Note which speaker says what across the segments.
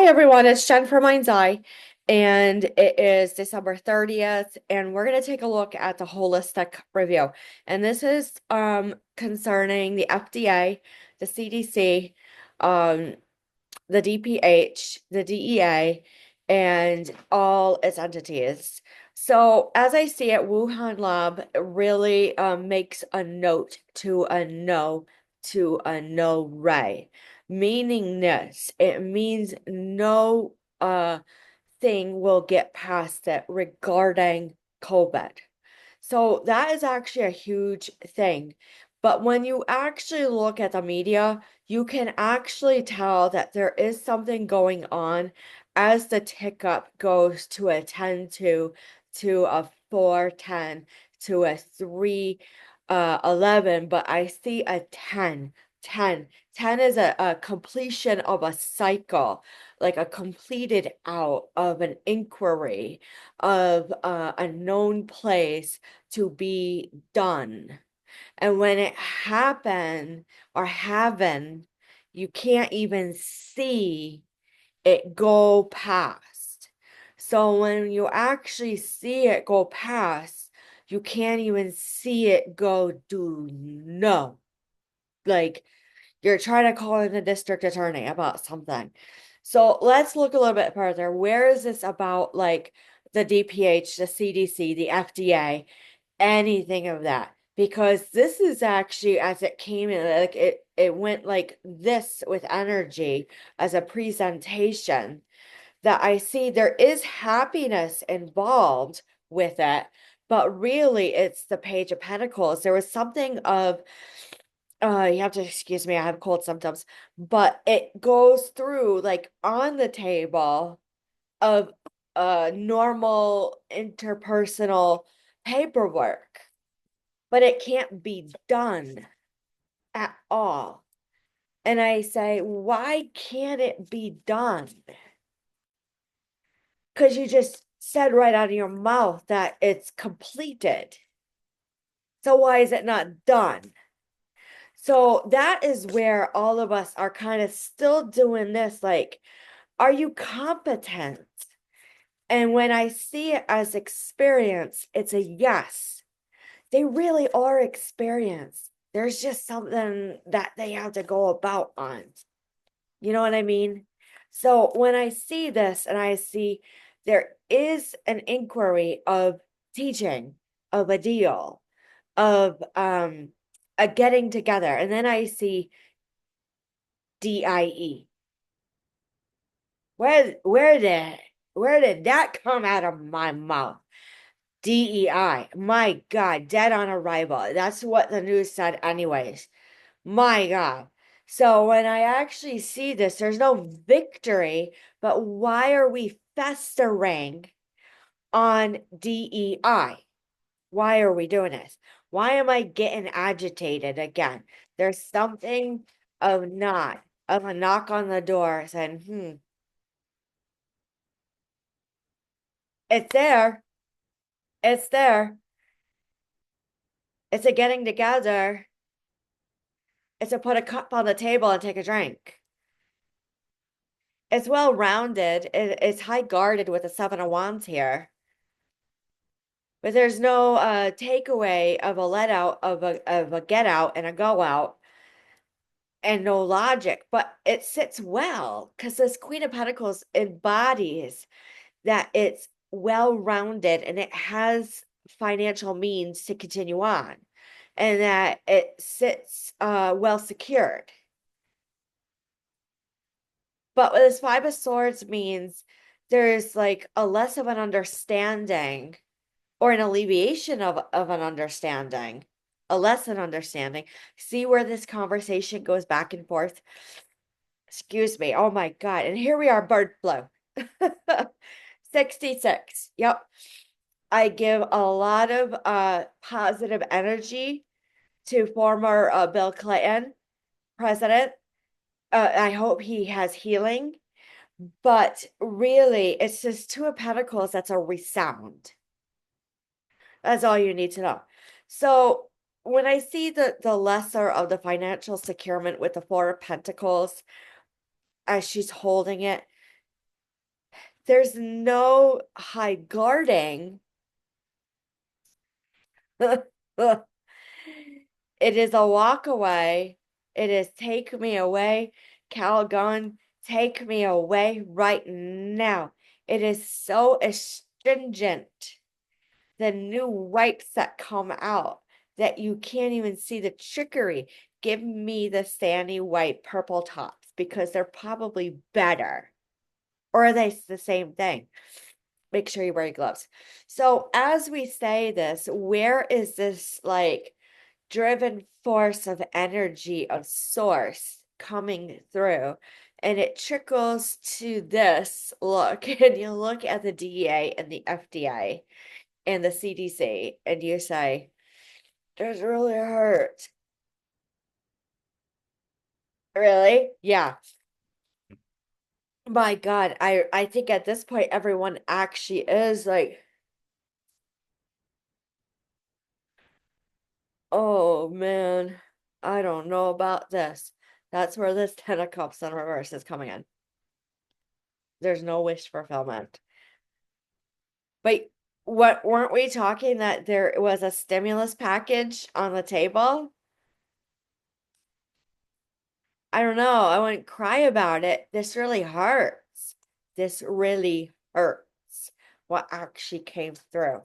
Speaker 1: Hi everyone, it's Jen from Mind's Eye, and it is December 30th, and we're going to take a look at the holistic review. And this is concerning the FDA, the CDC, um, the DPH, the DEA, and all its entities. So as I see it, Wuhan Lab really makes a note to a no ray, meaning this. It means no thing will get past it regarding COVID. So that is actually a huge thing. But when you actually look at the media, you can actually tell that there is something going on as the tick up goes to a 10 to a 410 to a 3 11, but I see a 10. 10 is a completion of a cycle, like a completed out of an inquiry of a known place to be done. And when it happened or happen, you can't even see it go past. So when you actually see it go past, you can't even see it go do no. Like you're trying to call in the district attorney about something. So let's look a little bit further. Where is this about like the DPH, the CDC, the FDA, anything of that? Because this is actually as it came in, like it went like this with energy as a presentation that I see there is happiness involved with it, but really it's the Page of Pentacles. There was something of you have to excuse me, I have cold symptoms, but it goes through like on the table of normal interpersonal paperwork, but it can't be done at all. And I say, why can't it be done? Because you just said right out of your mouth that it's completed. So why is it not done? So that is where all of us are kind of still doing this. Like, are you competent? And when I see it as experience, it's a yes. They really are experienced. There's just something that they have to go about on. You know what I mean? So when I see this and I see there is an inquiry of teaching, of a deal, of a getting together, and then I see DIE. Where did that come out of my mouth? DEI. My God, dead on arrival. That's what the news said anyways. My God. So when I actually see this, there's no victory, but why are we festering on DEI? Why are we doing this? Why am I getting agitated again? There's something of a knock on the door saying, it's there. It's there. It's a getting together. It's a put a cup on the table and take a drink. It's well rounded. It's high guarded with the Seven of Wands here. But there's no takeaway of a let out of a get out and a go out and no logic. But it sits well because this Queen of Pentacles embodies that it's well rounded and it has financial means to continue on and that it sits well secured. But what this Five of Swords means there's like a less of an understanding or an alleviation of an understanding, a less an understanding. See where this conversation goes back and forth. Excuse me. Oh my God. And here we are, bird flu. 66. Yep. I give a lot of positive energy to former Bill Clinton, president. I hope he has healing. But really, it's just Two of Pentacles that's a resound. That's all you need to know. So when I see the lesser of the financial securement with the Four of Pentacles as she's holding it, There's no high guarding. It is a walk away. It is take me away, Calgon. Take me away right now. It is so astringent. The new wipes that come out that you can't even see the trickery. Give me the sandy white purple tops because they're probably better. Or are they the same thing? Make sure you wear your gloves. So as we say this, where is this like driven force of energy of source coming through? And it trickles to this look, and you look at the DEA and the FDA and the CDC, and you say, "This really hurt." Really? Yeah. My God, I think at this point everyone actually is like, oh man, I don't know about this. That's where this Ten of Cups in reverse is coming in. There's no wish fulfillment. But what weren't we talking that there was a stimulus package on the table? I don't know. I wouldn't cry about it. This really hurts. This really hurts what actually came through.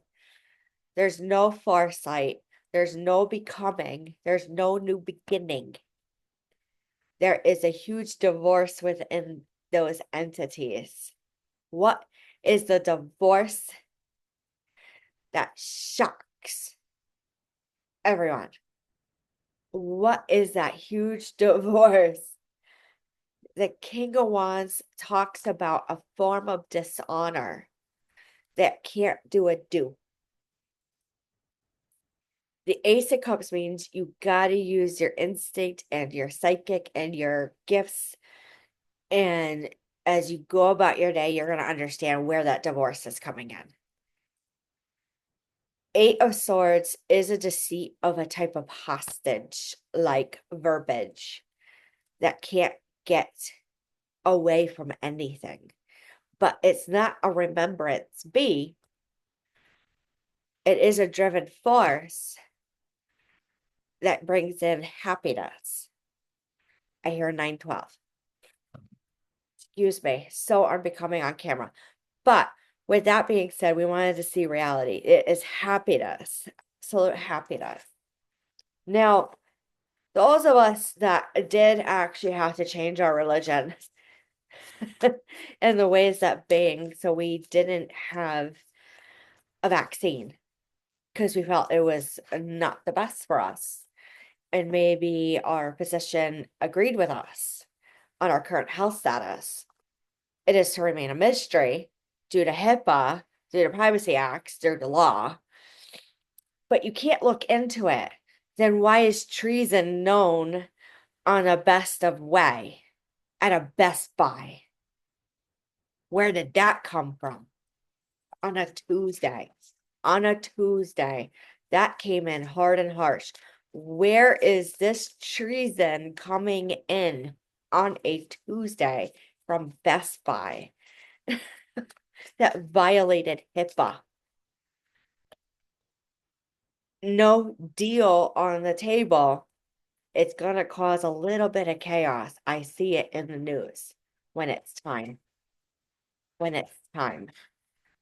Speaker 1: There's no foresight. There's no becoming. There's no new beginning. There is a huge divorce within those entities. What is the divorce that shocks everyone? What is that huge divorce? The King of Wands talks about a form of dishonor that can't do a do. The Ace of Cups means you got to use your instinct and your psychic and your gifts. And as you go about your day, you're going to understand where that divorce is coming in. Eight of Swords is a deceit of a type of hostage, like verbiage that can't get away from anything. But it's not a remembrance B. It is a driven force that brings in happiness. I hear 912. Excuse me, so unbecoming on camera. But with that being said, we wanted to see reality. It is happiness, absolute happiness. Now, those of us that did actually have to change our religion and the ways that being, so we didn't have a vaccine because we felt it was not the best for us. And maybe our physician agreed with us on our current health status. It is to remain a mystery due to HIPAA, due to Privacy Acts, due to law. But you can't look into it. Then why is treason known on a best of way at a Best Buy? Where did that come from? On a Tuesday. On a Tuesday. That came in hard and harsh. Where is this treason coming in on a Tuesday from Best Buy that violated HIPAA? No deal on the table. It's going to cause a little bit of chaos. I see it in the news when it's time. When it's time.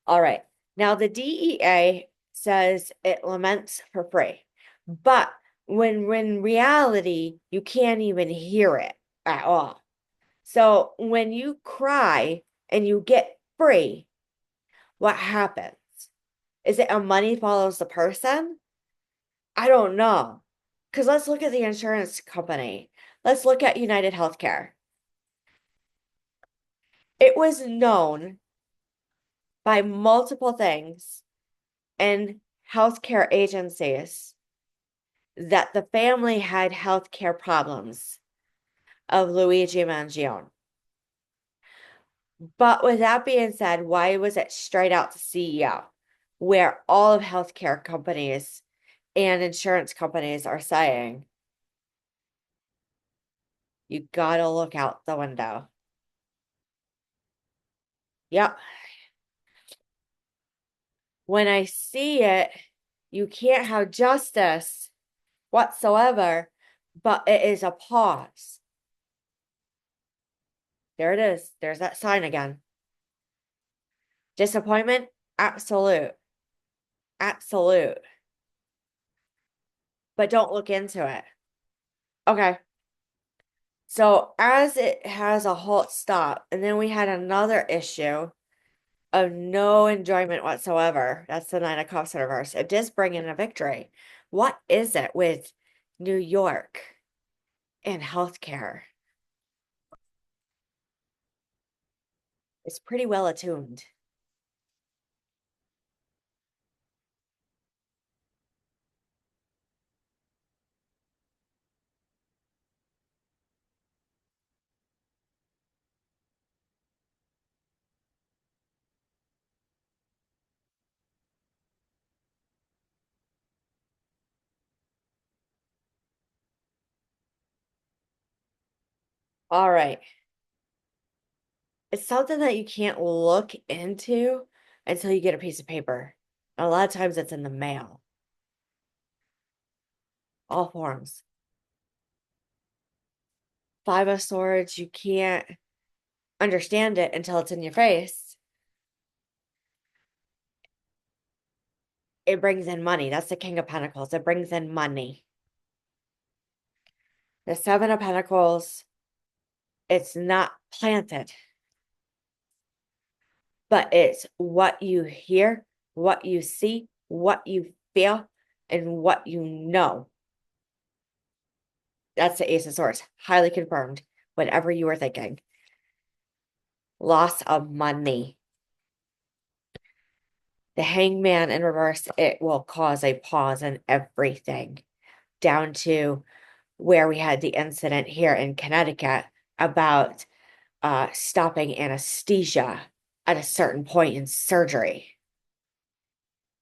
Speaker 1: All right. Now, the DEA says it laments for free, but when reality, you can't even hear it at all. So when you cry and you get free, what happens? Is it a money follows the person? I don't know. Because let's look at the insurance company. Let's look at United Healthcare. It was known by multiple things and healthcare agencies that the family had healthcare problems of Luigi Mangione. But with that being said, why was it straight out to CEO, where all of healthcare companies and insurance companies are saying, you gotta look out the window. Yep, When I see it, you can't have justice whatsoever, but it is a pause. There it is. There's that sign again. Disappointment? Absolute. Absolute. But don't look into it. Okay. So as it has a halt stop, and then we had another issue of no enjoyment whatsoever. That's the Nine of Cups in reverse. It does bring in a victory. What is it with New York and healthcare? It's pretty well attuned. All right. It's something that you can't look into until you get a piece of paper. A lot of times it's in the mail, all forms. Five of Swords, you can't understand it until it's in your face. It brings in money. That's the King of Pentacles. It brings in money. The Seven of Pentacles, it's not planted, but it's what you hear, what you see, what you feel, and what you know. That's the Ace of Swords. Highly confirmed. Whatever you were thinking. Loss of money. The Hangman in reverse, it will cause a pause in everything, down to where we had the incident here in Connecticut about stopping anesthesia at a certain point in surgery.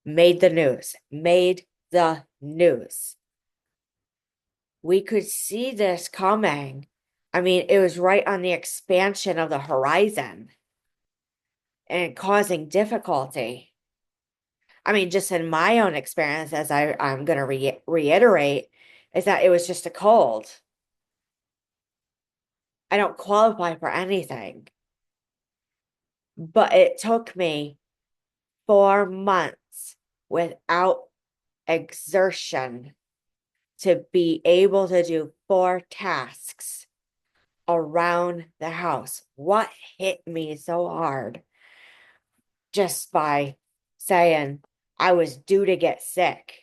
Speaker 1: Made the news. Made the news. We could see this coming. I mean, it was right on the expansion of the horizon and causing difficulty. I mean, just in my own experience, as I'm going to reiterate, is that it was just a cold. I don't qualify for anything. But it took me 4 months without exertion to be able to do 4 tasks around the house. What hit me so hard just by saying I was due to get sick?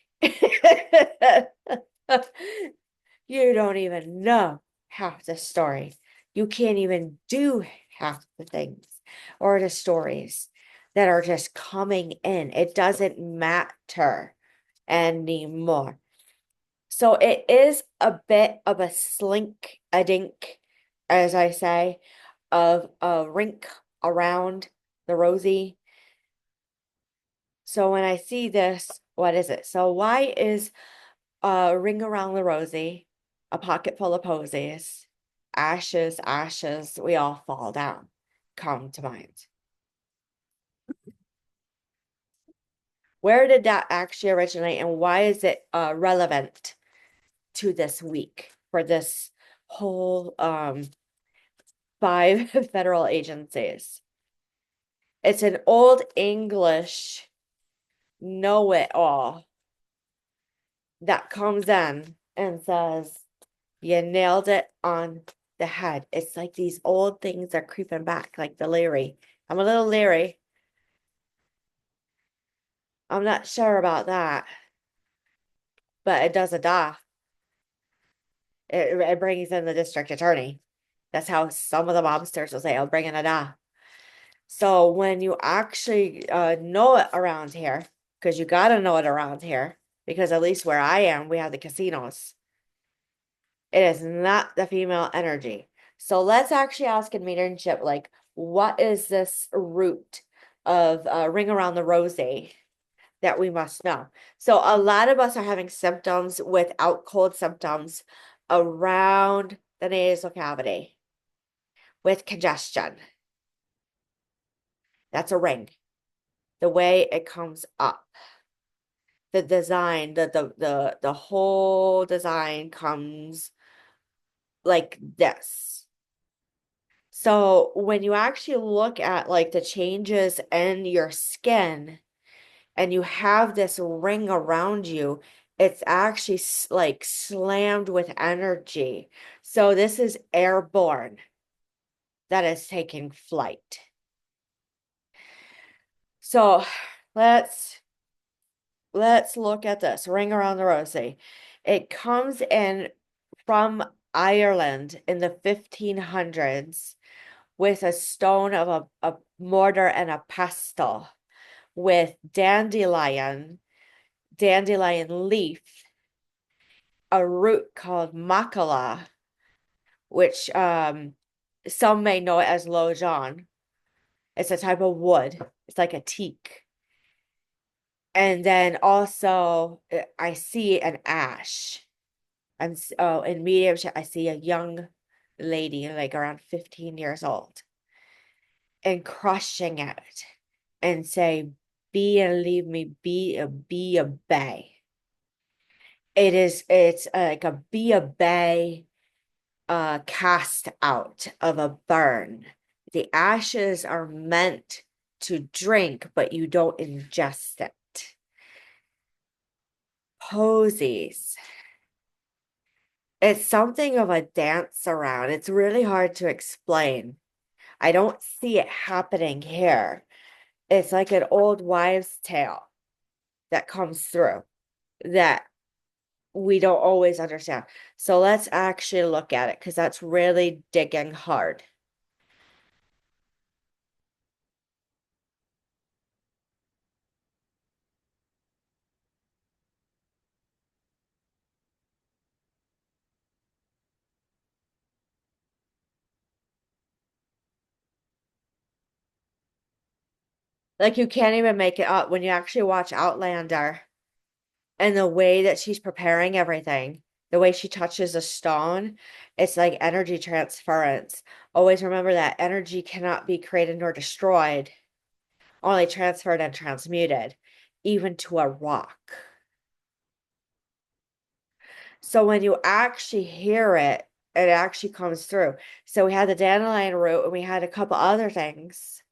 Speaker 1: You don't even know half the story. You can't even do half the things or the stories that are just coming in. It doesn't matter anymore. So it is a bit of a slink, a dink, as I say, of a rink around the rosy. So when I see this, what is it? So why is a ring around the rosy, a pocket full of posies, ashes, ashes, we all fall down, come to mind? Where did that actually originate and why is it relevant to this week for this whole 5 federal agencies? It's an old English know-it-all that comes in and says, you nailed it on the head. It's like these old things are creeping back, like the leery. I'm a little leery. I'm not sure about that, but it does a da. It brings in the district attorney. That's how some of the mobsters will say, I'll bring in a da. So when you actually know it around here, because you got to know it around here, because at least where I am, we have the casinos. It is not the female energy. So let's actually ask in mediumship, like, what is this root of ring around the rosy that we must know? So a lot of us are having symptoms without cold symptoms around the nasal cavity with congestion. That's a ring. the way it comes up, the design, the whole design comes like this. So when you actually look at like the changes in your skin and you have this ring around you, it's actually like slammed with energy. So this is airborne that is taking flight. So let's let's look at this ring around the rosy. It comes in from Ireland in the 1500s with a stone of a mortar and a pestle with dandelion leaf, a root called makala, which some may know it as lojan. It's a type of wood. It's like a teak. And then also I see an ash. And oh, in mediumship, I see a young lady, like around 15 years old, and crushing it and say, be and leave me be a bay. It's like a be a bay cast out of a burn. The ashes are meant to drink, but you don't ingest it. Posies. It's something of a dance around. It's really hard to explain. I don't see it happening here. It's like an old wives' tale that comes through that we don't always understand. So let's actually look at it because that's really digging hard. Like you can't even make it up when you actually watch Outlander and the way that she's preparing everything, the way she touches a stone, it's like energy transference. Always remember that energy cannot be created nor destroyed, only transferred and transmuted, even to a rock. So when you actually hear it, it actually comes through. So we had the dandelion root and we had a couple other things.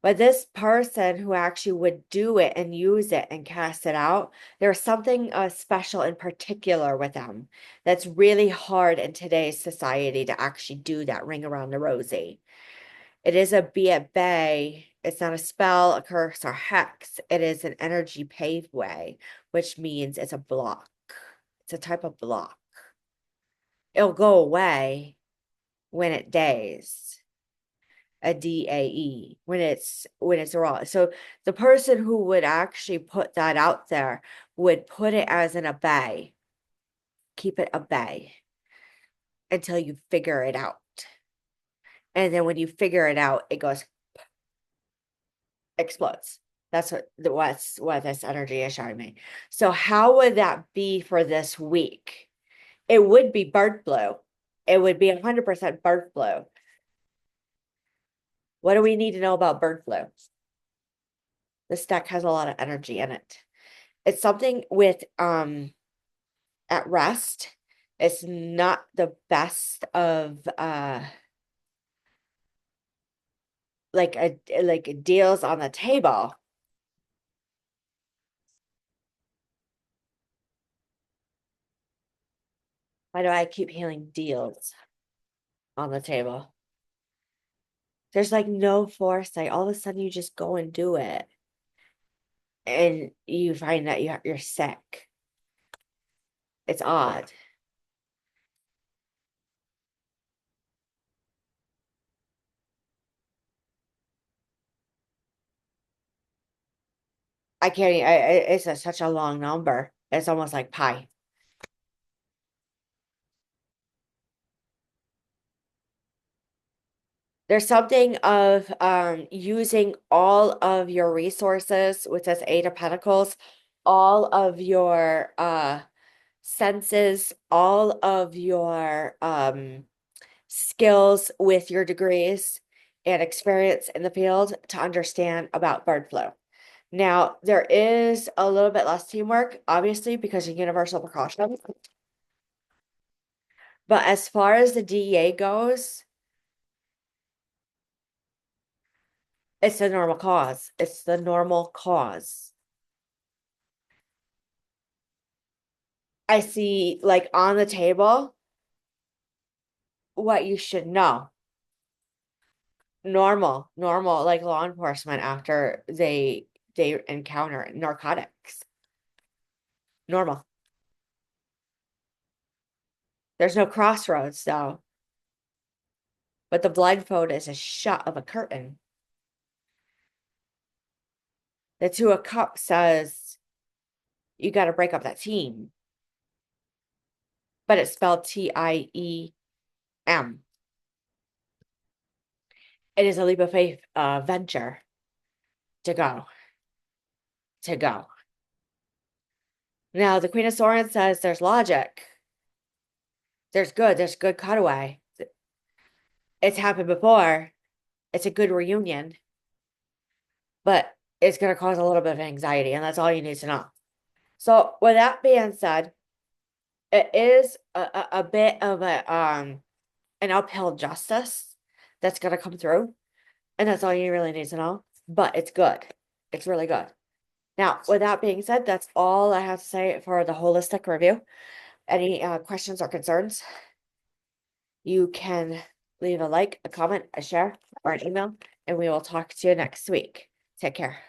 Speaker 1: But this person who actually would do it and use it and cast it out, there's something special in particular with them that's really hard in today's society to actually do that ring around the rosy. It is a be at bay. It's not a spell, a curse, or hex. It is an energy paveway, which means it's a block. It's a type of block. It'll go away when it days. A DAE when it's raw. So the person who would actually put that out there would put it as an bay, keep it a bay until you figure it out. And then when you figure it out, it goes explodes. That's what this energy is showing me. So how would that be for this week? It would be bird flu. It would be 100% bird flu. What do we need to know about bird flu? This deck has a lot of energy in it. It's something with at rest. It's not the best of like deals on the table. Why do I keep hearing deals on the table? There's like no foresight. All of a sudden you just go and do it. And you find that you're sick. It's odd. I can't, it's such a long number. It's almost like pi. There's something of using all of your resources with this Eight of Pentacles, all of your senses, all of your skills with your degrees and experience in the field to understand about bird flu. Now, there is a little bit less teamwork, obviously, because of universal precautions. But as far as the DEA goes, it's the normal cause. It's the normal cause. I see, like, on the table what you should know. Normal, like law enforcement after they encounter narcotics. Normal. There's no crossroads though. But the blindfold is a shut of a curtain. The Two of Cups says you got to break up that team, but it's spelled TIEM. It is a leap of faith venture to go. Now, the Queen of Swords says there's logic. There's good cutaway. It's happened before. It's a good reunion, but it's going to cause a little bit of anxiety, and that's all you need to know. So, with that being said, it is a bit of an uphill justice that's going to come through, and that's all you really need to know. But it's good. It's really good. Now, with that being said, that's all I have to say for the holistic review. Any questions or concerns, you can leave a like, a comment, a share, or an email, and we will talk to you next week. Take care.